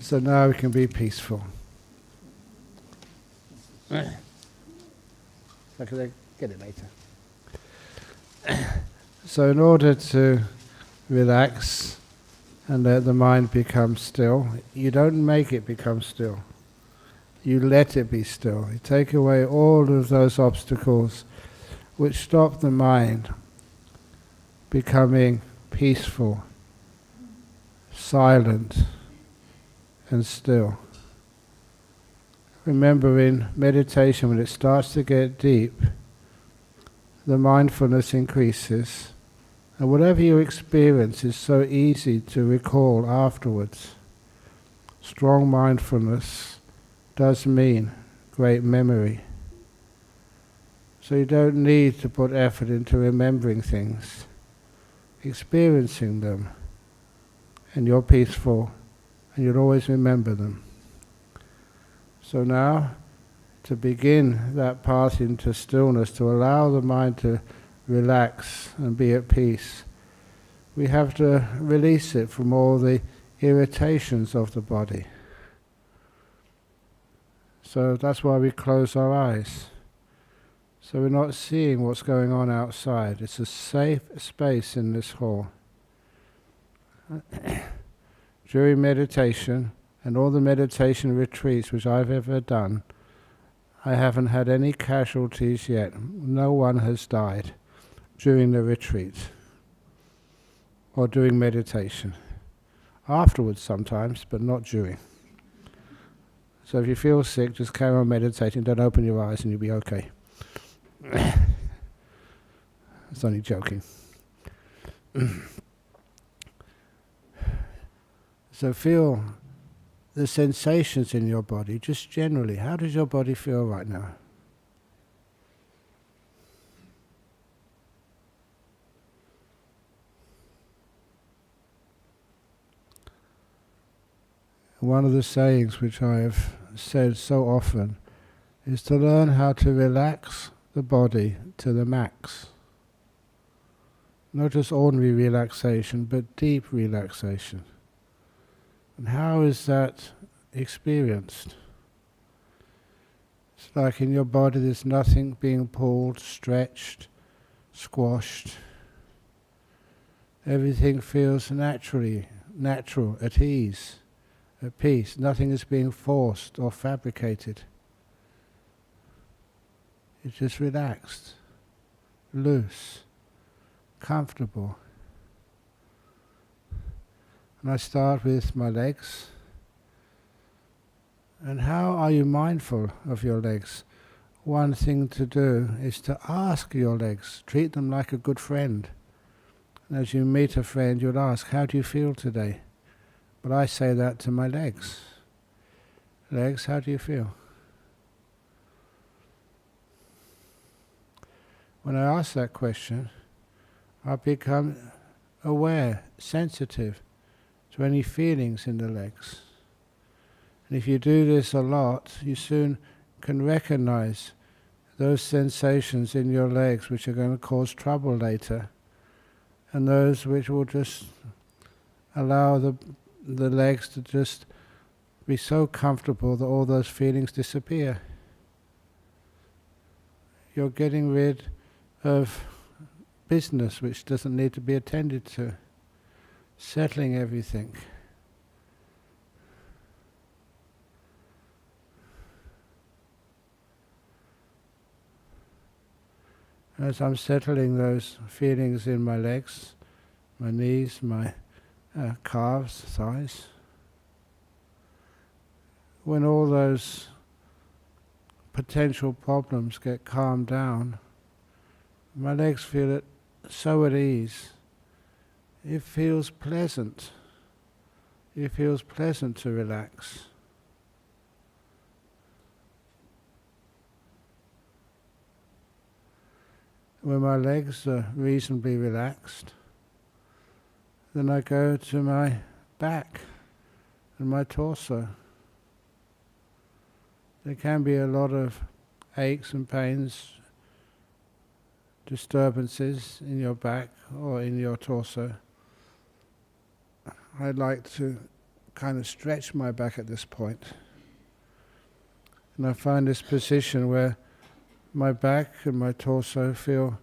So now we can be peaceful. So can I get it later? So in order to relax and let the mind become still, you don't make it become still. You let it be still. You take away all of those obstacles which stop the mind becoming peaceful, silent, and still. Remember, in meditation, when it starts to get deep, the mindfulness increases, and whatever you experience is so easy to recall afterwards. Strong mindfulness does mean great memory. So you don't need to put effort into remembering things, experiencing them, and you're peaceful, and you'll always remember them. So now, to begin that path into stillness, to allow the mind to relax and be at peace, we have to release it from all the irritations of the body. So that's why we close our eyes. So we're not seeing what's going on outside. It's a safe space in this hall. During meditation, and all the meditation retreats which I've ever done, I haven't had any casualties yet. No one has died during the retreat or during meditation. Afterwards sometimes, but not during. So if you feel sick, just carry on meditating, don't open your eyes and you'll be okay. It's only joking. So feel the sensations in your body, just generally. How does your body feel right now? One of the sayings which I have said so often is to learn how to relax the body to the max. Not just ordinary relaxation, but deep relaxation. And how is that experienced? It's like in your body there's nothing being pulled, stretched, squashed. Everything feels natural, at ease, at peace. Nothing is being forced or fabricated. It's just relaxed, loose, comfortable. And I start with my legs. And how are you mindful of your legs? One thing to do is to ask your legs, treat them like a good friend. And as you meet a friend, you'll ask, how do you feel today? But I say that to my legs. Legs, how do you feel? When I ask that question, I become aware, sensitive to any feelings in the legs. And if you do this a lot, you soon can recognize those sensations in your legs which are going to cause trouble later, and those which will just allow the legs to just be so comfortable that all those feelings disappear. You're getting rid of business which doesn't need to be attended to, settling everything. As I'm settling those feelings in my legs, my knees, my calves, thighs, when all those potential problems get calmed down, my legs feel it so at ease. It feels pleasant. It feels pleasant to relax. When my legs are reasonably relaxed, then I go to my back and my torso. There can be a lot of aches and pains, disturbances in your back or in your torso. I'd like to kind of stretch my back at this point. And I find this position where my back and my torso feel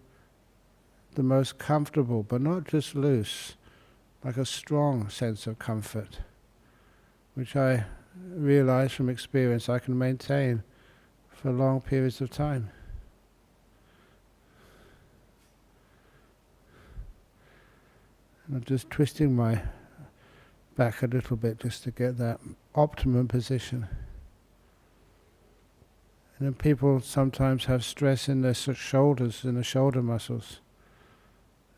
the most comfortable, but not just loose, like a strong sense of comfort, which I realize from experience I can maintain for long periods of time. And I'm just twisting my back a little bit just to get that optimum position. And then people sometimes have stress in their shoulders, in the shoulder muscles.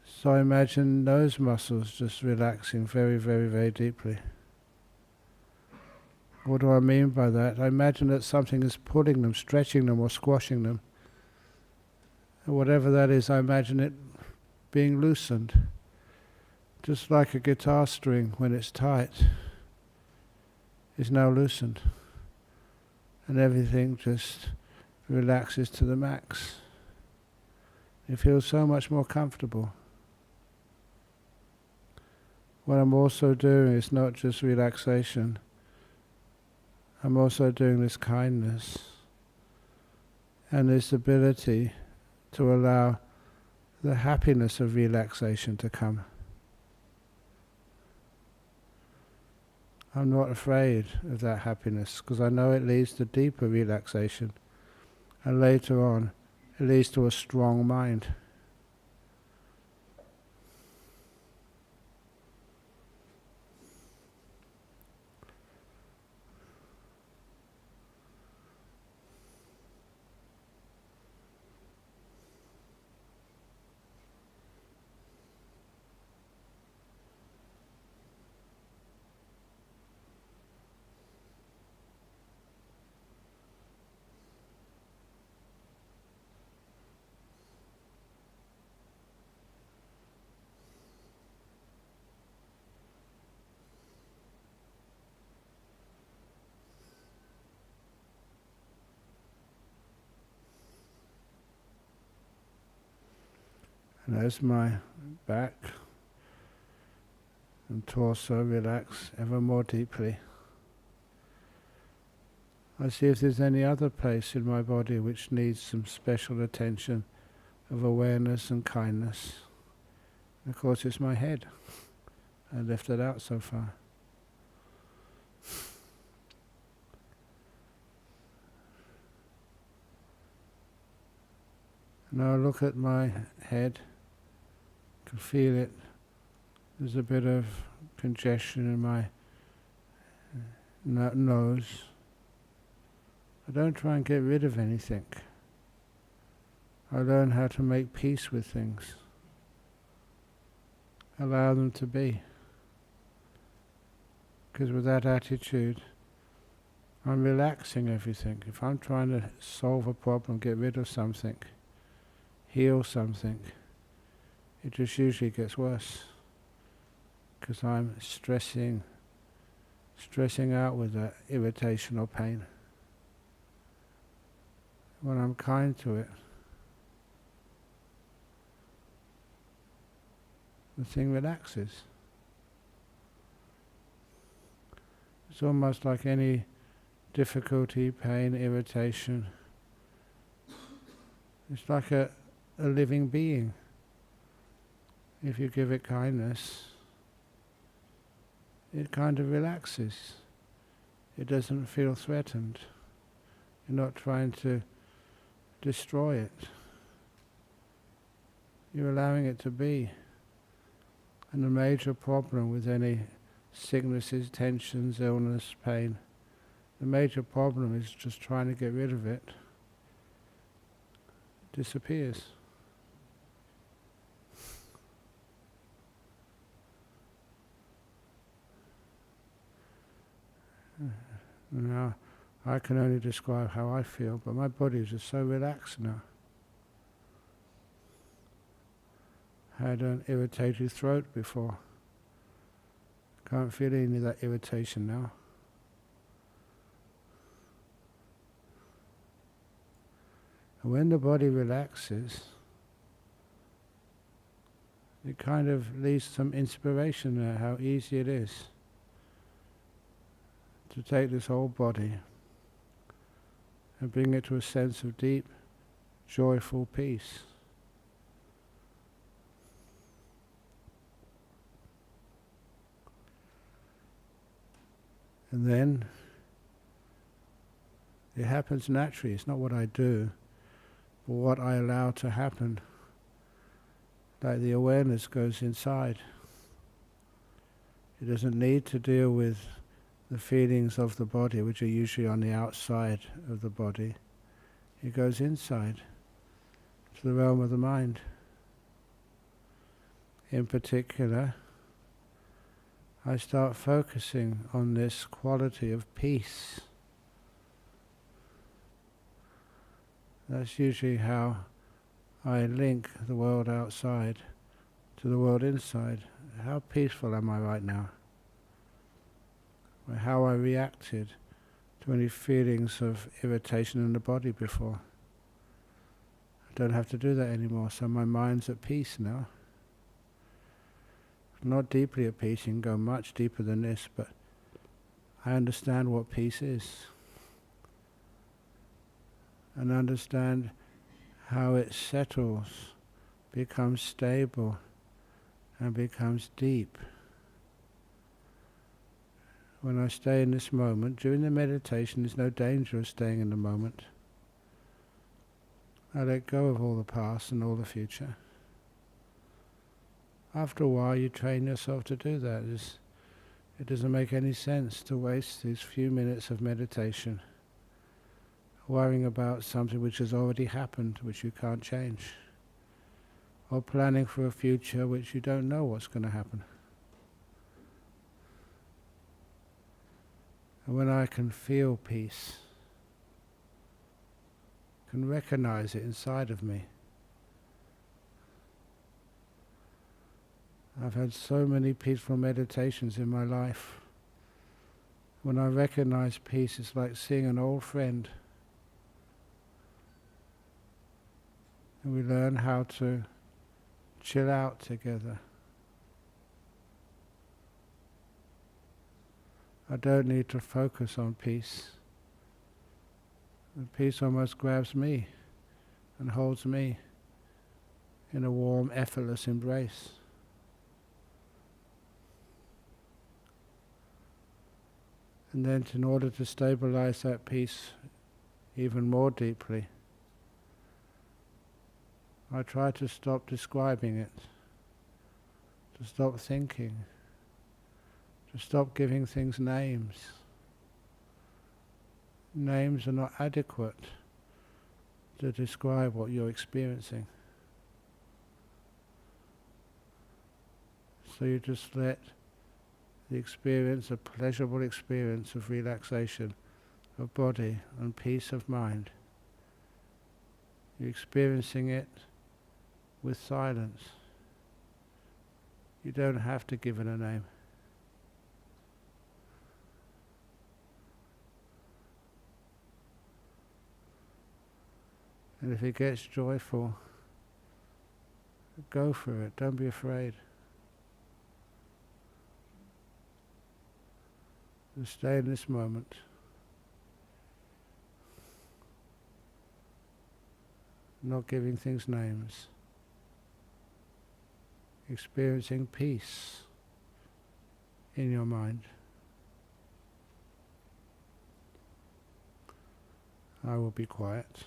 So I imagine those muscles just relaxing very, very, very deeply. What do I mean by that? I imagine that something is pulling them, stretching them, or squashing them. And whatever that is, I imagine it being loosened. Just like a guitar string, when it's tight, is now loosened. And everything just relaxes to the max. It feels so much more comfortable. What I'm also doing is not just relaxation. I'm also doing this kindness and this ability to allow the happiness of relaxation to come. I'm not afraid of that happiness because I know it leads to deeper relaxation, and later on it leads to a strong mind. And as my back and torso relax ever more deeply, I see if there's any other place in my body which needs some special attention of awareness and kindness. And of course it's my head. I left it out so far. Now look at my head. Can feel it. There's a bit of congestion in my nose. I don't try and get rid of anything. I learn how to make peace with things. Allow them to be. Because with that attitude, I'm relaxing everything. If I'm trying to solve a problem, get rid of something, heal something, it just usually gets worse. Because I'm stressing out with that irritation or pain. When I'm kind to it, the thing relaxes. It's almost like any difficulty, pain, irritation. It's like a living being. If you give it kindness, it kind of relaxes. It doesn't feel threatened. You're not trying to destroy it. You're allowing it to be. And the major problem with any sicknesses, tensions, illness, pain, the major problem is just trying to get rid of it. It disappears. Now, I can only describe how I feel, but my body is just so relaxed now. I had an irritated throat before. Can't feel any of that irritation now. And when the body relaxes, it kind of leaves some inspiration there, how easy it is to take this whole body and bring it to a sense of deep, joyful peace. And then it happens naturally. It's not what I do, but what I allow to happen. Like the awareness goes inside. It doesn't need to deal with the feelings of the body, which are usually on the outside of the body. It goes inside, to the realm of the mind. In particular, I start focusing on this quality of peace. That's usually how I link the world outside to the world inside. How peaceful am I right now? Or how I reacted to any feelings of irritation in the body before. I don't have to do that anymore, so my mind's at peace now. Not deeply at peace, you can go much deeper than this, but I understand what peace is. And understand how it settles, becomes stable, and becomes deep. When I stay in this moment, during the meditation, there's no danger of staying in the moment. I let go of all the past and all the future. After a while, you train yourself to do that. It doesn't make any sense to waste these few minutes of meditation worrying about something which has already happened, which you can't change, or planning for a future which you don't know what's going to happen. And when I can feel peace, can recognize it inside of me. I've had so many peaceful meditations in my life. When I recognize peace, it's like seeing an old friend. And we learn how to chill out together. I don't need to focus on peace. The peace almost grabs me and holds me in a warm, effortless embrace. And then in order to stabilize that peace even more deeply, I try to stop describing it, to stop thinking, to stop giving things names. Names are not adequate to describe what you're experiencing. So you just let the experience, a pleasurable experience of relaxation of body and peace of mind. You're experiencing it with silence. You don't have to give it a name. And if it gets joyful, go for it, don't be afraid. Just stay in this moment. Not giving things names. Experiencing peace in your mind. I will be quiet.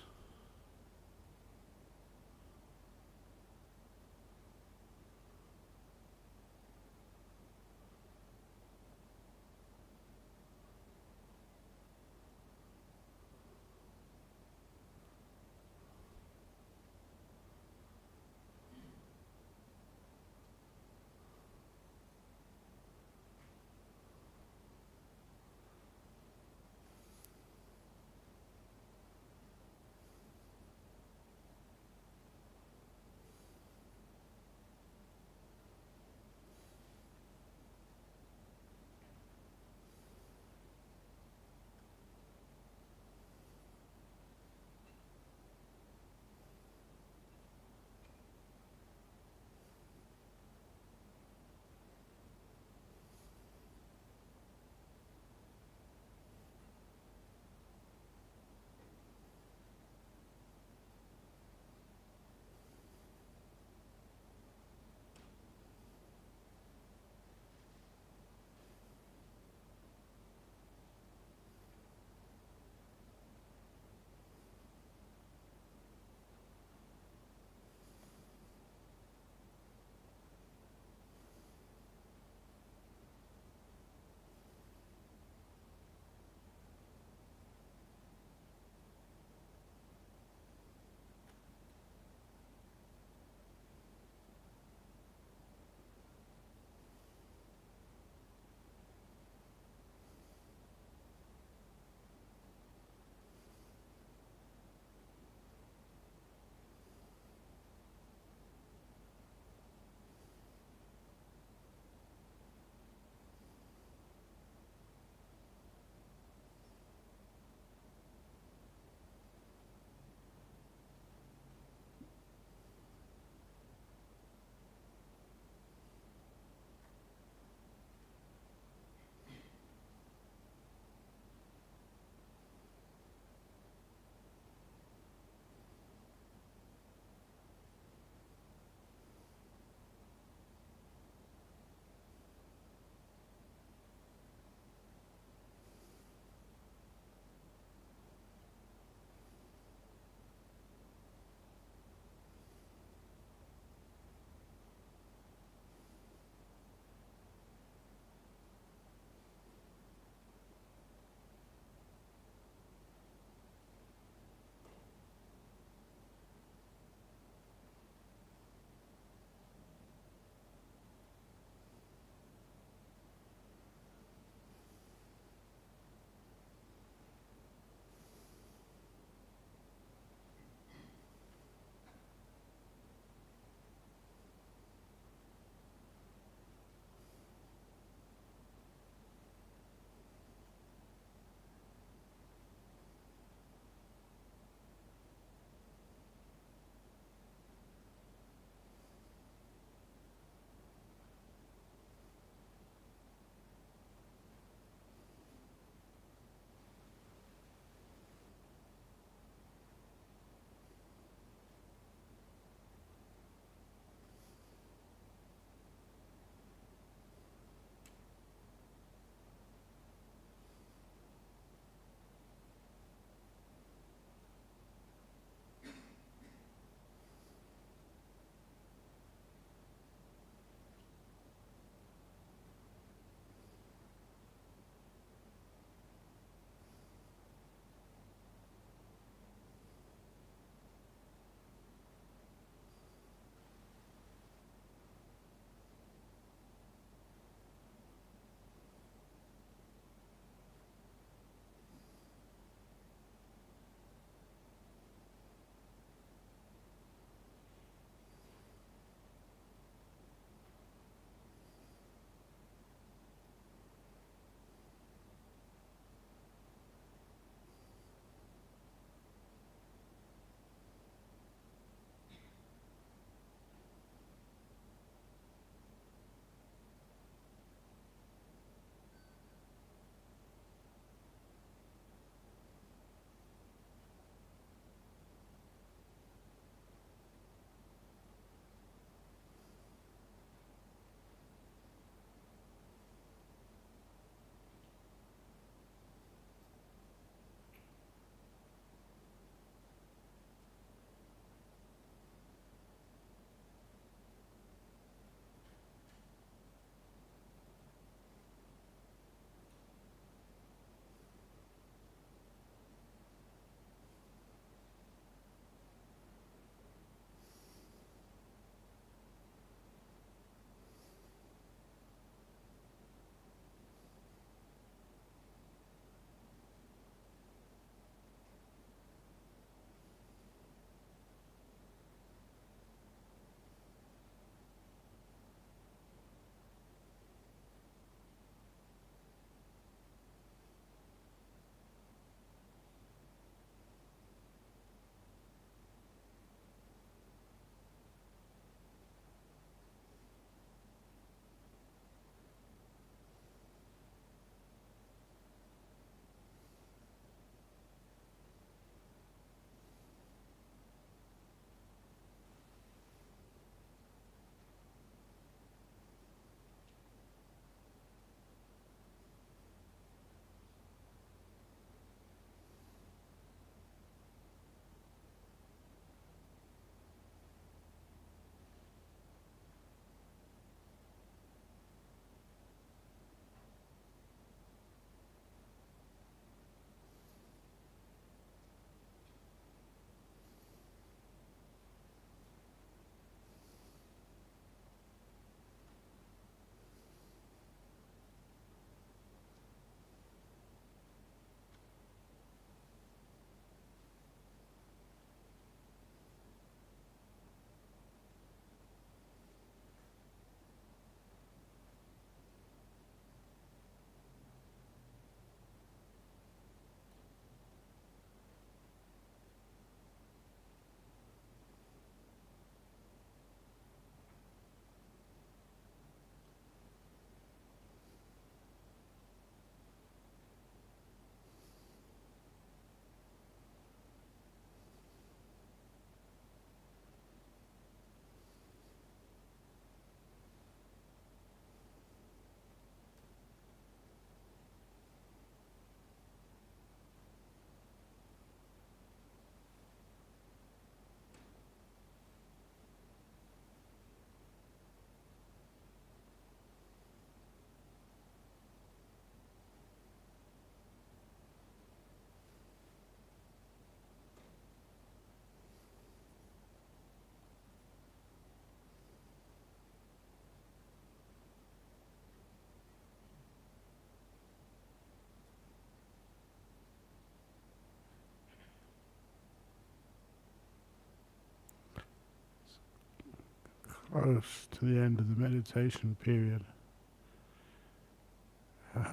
close to the end of the meditation period.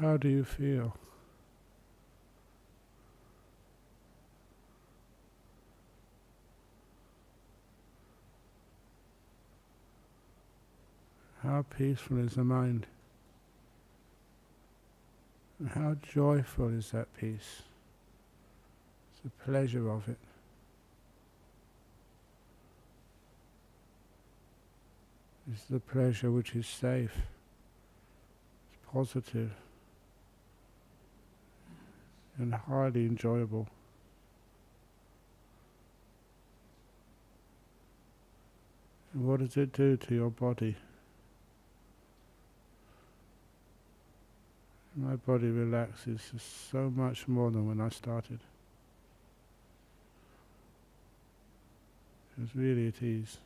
How do you feel? How peaceful is the mind? And how joyful is that peace? It's the pleasure of it. It's the pleasure which is safe, it's positive, and highly enjoyable. And what does it do to your body? My body relaxes so much more than when I started. It was really at ease.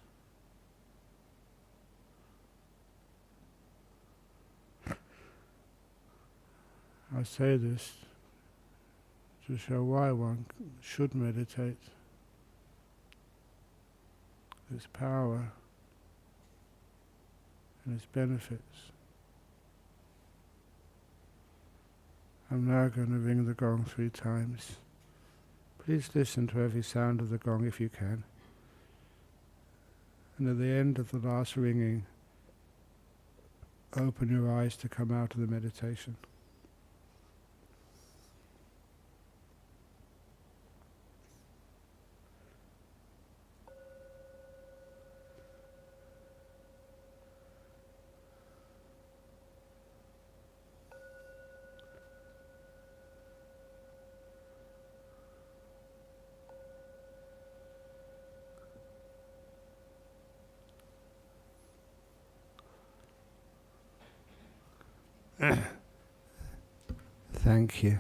I say this to show why one should meditate. Its power and its benefits. I'm now going to ring the gong 3 times. Please listen to every sound of the gong if you can. And at the end of the last ringing, open your eyes to come out of the meditation. Thank you.